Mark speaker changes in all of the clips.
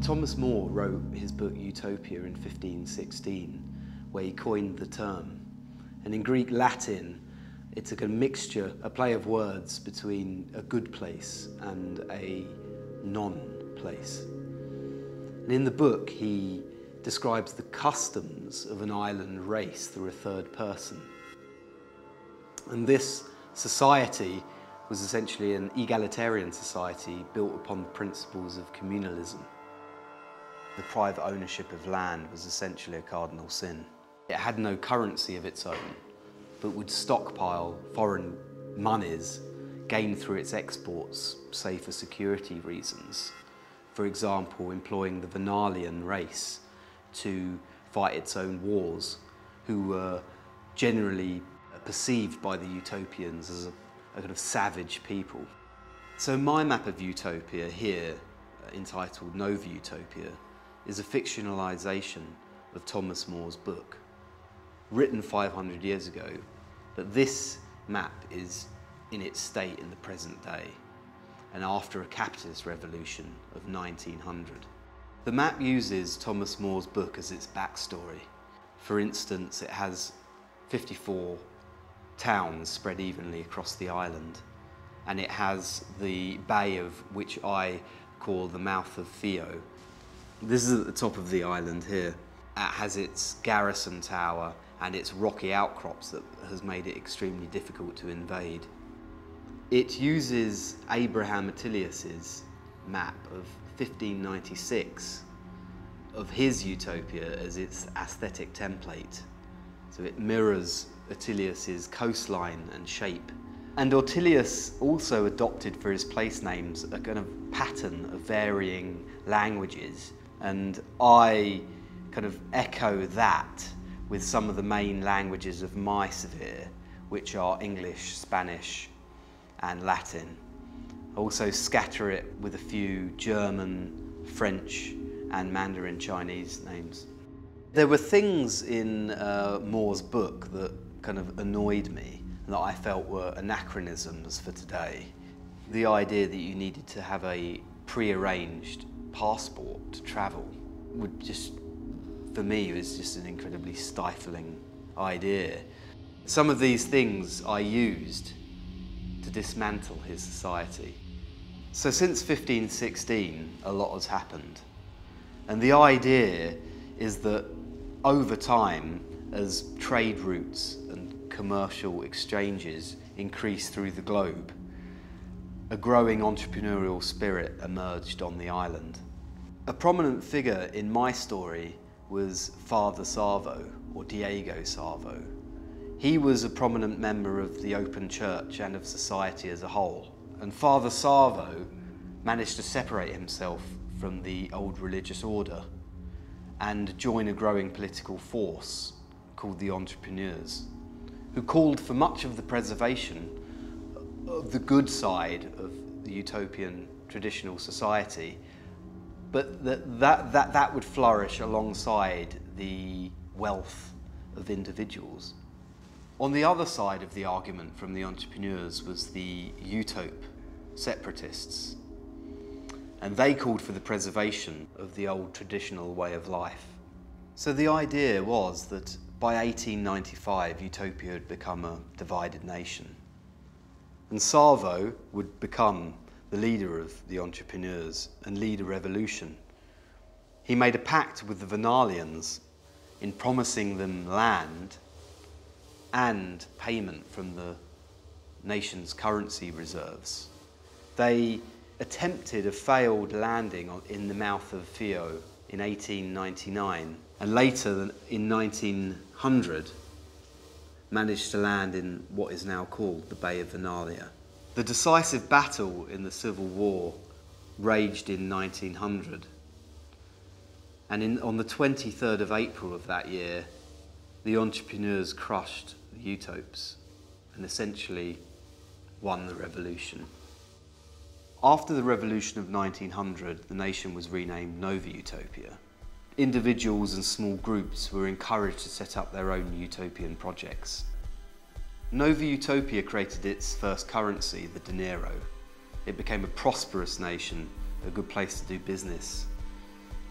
Speaker 1: Thomas More wrote his book Utopia in 1516, where he coined the term. And in Greek Latin, it's a mixture, a play of words between a good place and a non-place. And in the book, he describes the customs of an island race through a third person. And this society was essentially an egalitarian society built upon the principles of communalism. The private ownership of land was essentially a cardinal sin. It had no currency of its own, but would stockpile foreign monies gained through its exports, say for security reasons. For example, employing the Venalian race to fight its own wars, who were generally perceived by the Utopians as a kind of savage people. So my map of Utopia here, entitled Nova Utopia, is a fictionalisation of Thomas More's book, written 500 years ago, but this map is in its state in the present day, and after a capitalist revolution of 1900. The map uses Thomas More's book as its backstory. For instance, it has 54 towns spread evenly across the island, and it has the bay of which I call the mouth of Theo. This is at the top of the island here. It has its garrison tower and its rocky outcrops that has made it extremely difficult to invade. It uses Abraham Attilius's map of 1596 of his Utopia as its aesthetic template. So it mirrors Attilius's coastline and shape. And Attilius also adopted for his place names a kind of pattern of varying languages, and I kind of echo that with some of the main languages of my sphere, which are English, Spanish, and Latin. I also scatter it with a few German, French, and Mandarin Chinese names. There were things in More's book that kind of annoyed me, and that I felt were anachronisms for today. The idea that you needed to have a pre-arranged passport to travel would just, for me, was just an incredibly stifling idea. Some of these things I used to dismantle his society. So since 1516, a lot has happened. And the idea is that over time, as trade routes and commercial exchanges increase through the globe, a growing entrepreneurial spirit emerged on the island. A prominent figure in my story was Father Savo, or Diego Savo. He was a prominent member of the open church and of society as a whole. And Father Savo managed to separate himself from the old religious order and join a growing political force called the Entrepreneurs, who called for much of the preservation of the good side of the utopian traditional society, but that would flourish alongside the wealth of individuals. On the other side of the argument from the Entrepreneurs was the Utopia separatists, and they called for the preservation of the old traditional way of life. So the idea was that by 1895, Utopia had become a divided nation, and Savo would become the leader of the Entrepreneurs and lead a revolution. He made a pact with the Venalians in promising them land and payment from the nation's currency reserves. They attempted a failed landing in the mouth of Theo in 1899, and later in 1900 managed to land in what is now called the Bay of Venalia. The decisive battle in the Civil War raged in 1900, and on the 23rd of April of that year, the Entrepreneurs crushed the Utopians and essentially won the revolution. After the revolution of 1900, the nation was renamed Nova Utopia. Individuals and small groups were encouraged to set up their own utopian projects. Nova Utopia created its first currency, the dinero. It became a prosperous nation, a good place to do business.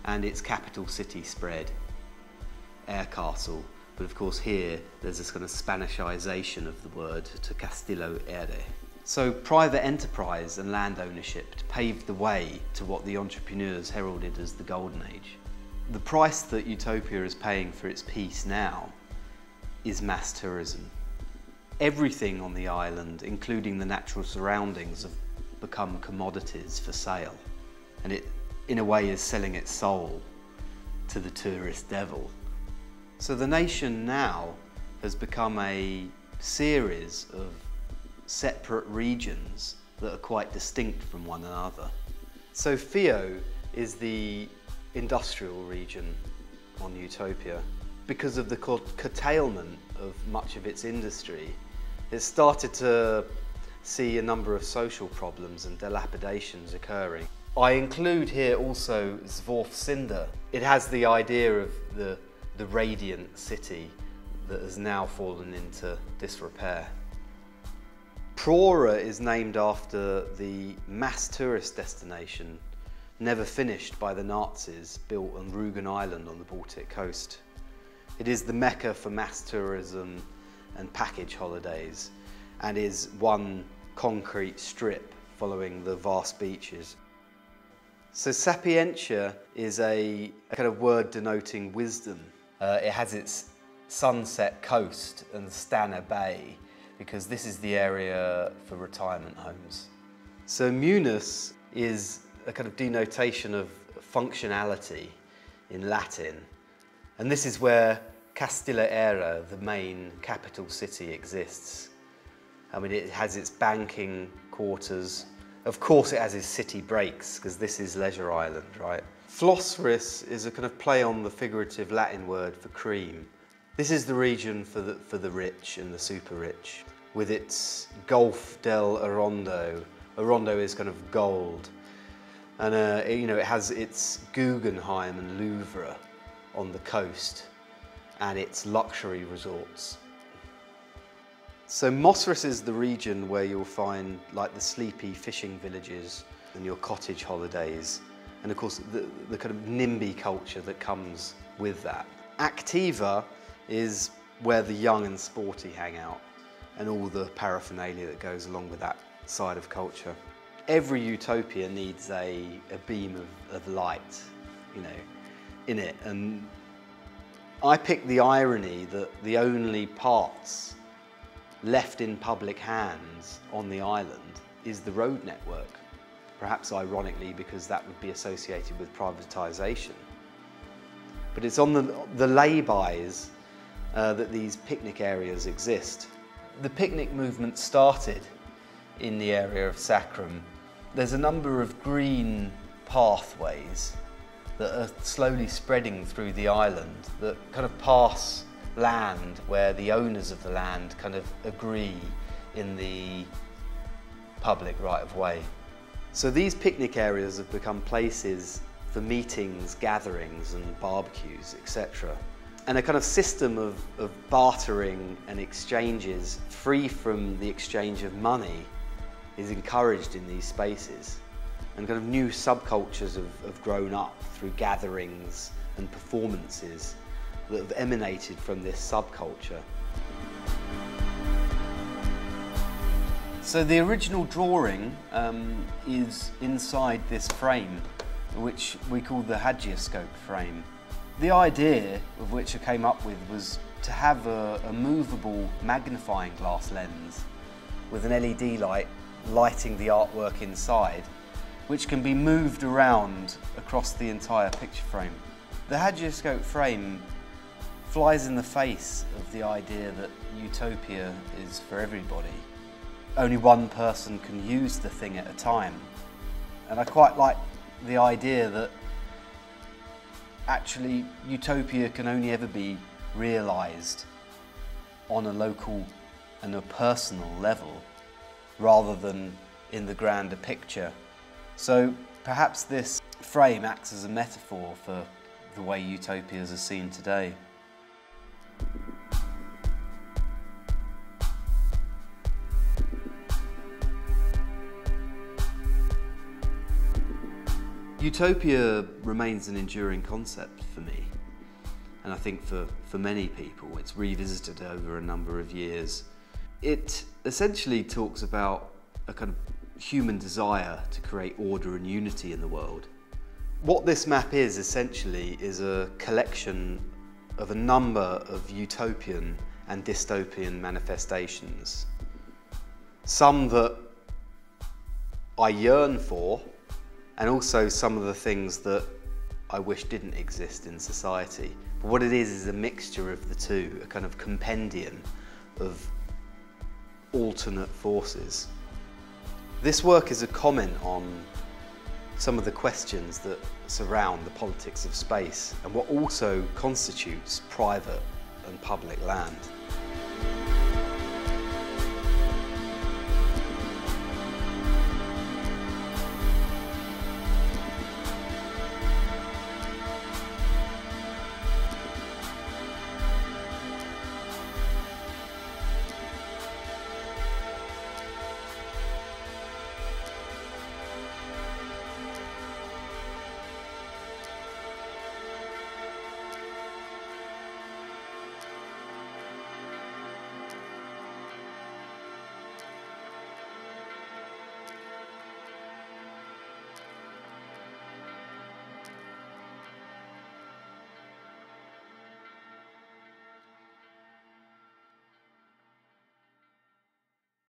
Speaker 1: and its capital city spread, Air Castle. But of course here there's this kind of Spanishization of the word to Castillo Ere. So private enterprise and land ownership paved the way to what the entrepreneurs heralded as the Golden Age. The price that Utopia is paying for its peace now is mass tourism. Everything on the island, including the natural surroundings, have become commodities for sale. And it, in a way, is selling its soul to the tourist devil. So the nation now has become a series of separate regions that are quite distinct from one another. So Fio is the industrial region on Utopia. Because of the curtailment of much of its industry, it's started to see a number of social problems and dilapidations occurring. I include here also Zvorf-Cinder. It has the idea of the radiant city that has now fallen into disrepair. Prora is named after the mass tourist destination never finished by the Nazis, built on Rügen Island on the Baltic coast. It is the mecca for mass tourism and package holidays, and is one concrete strip following the vast beaches. So Sapientia is a kind of word denoting wisdom. It has its sunset coast and Stana Bay, because this is the area for retirement homes. So Munus is a kind of denotation of functionality in Latin, and this is where Castilla Era, the main capital city, exists. I mean, it has its banking quarters. Of course it has its city breaks, because this is Leisure Island, right? Flosseris is a kind of play on the figurative Latin word for cream. This is the region for the rich and the super rich, with its Golf del Arondo. Arondo is kind of gold. And you know, it has its Guggenheim and Louvre on the coast, and its luxury resorts. So Mosris is the region where you'll find like the sleepy fishing villages and your cottage holidays, and of course the kind of NIMBY culture that comes with that. Activa is where the young and sporty hang out, and all the paraphernalia that goes along with that side of culture. Every utopia needs a beam of light, you know, in it, and I picked the irony that the only parts left in public hands on the island is the road network. Perhaps ironically, because that would be associated with privatisation. But it's on the laybys that these picnic areas exist. The picnic movement started in the area of Sacrum. There's a number of green pathways that are slowly spreading through the island that kind of pass land where the owners of the land kind of agree in the public right-of-way. So these picnic areas have become places for meetings, gatherings and barbecues, etc. And a kind of system of bartering and exchanges free from the exchange of money is encouraged in these spaces. And kind of new subcultures have grown up through gatherings and performances that have emanated from this subculture. So the original drawing is inside this frame, which we call the hagioscope frame. The idea of which I came up with was to have a movable magnifying glass lens with an LED light lighting the artwork inside, which can be moved around across the entire picture frame. The hagioscope frame flies in the face of the idea that Utopia is for everybody. Only one person can use the thing at a time. And I quite like the idea that actually Utopia can only ever be realised on a local and a personal level, rather than in the grander picture. So perhaps this frame acts as a metaphor for the way utopias are seen today. Utopia remains an enduring concept for me, and I think for many people it's revisited over a number of years. It essentially talks about a kind of human desire to create order and unity in the world. What this map is essentially is a collection of a number of utopian and dystopian manifestations. Some that I yearn for, and also some of the things that I wish didn't exist in society. But what it is a mixture of the two, a kind of compendium of alternate forces. This work is a comment on some of the questions that surround the politics of space and what also constitutes private and public land.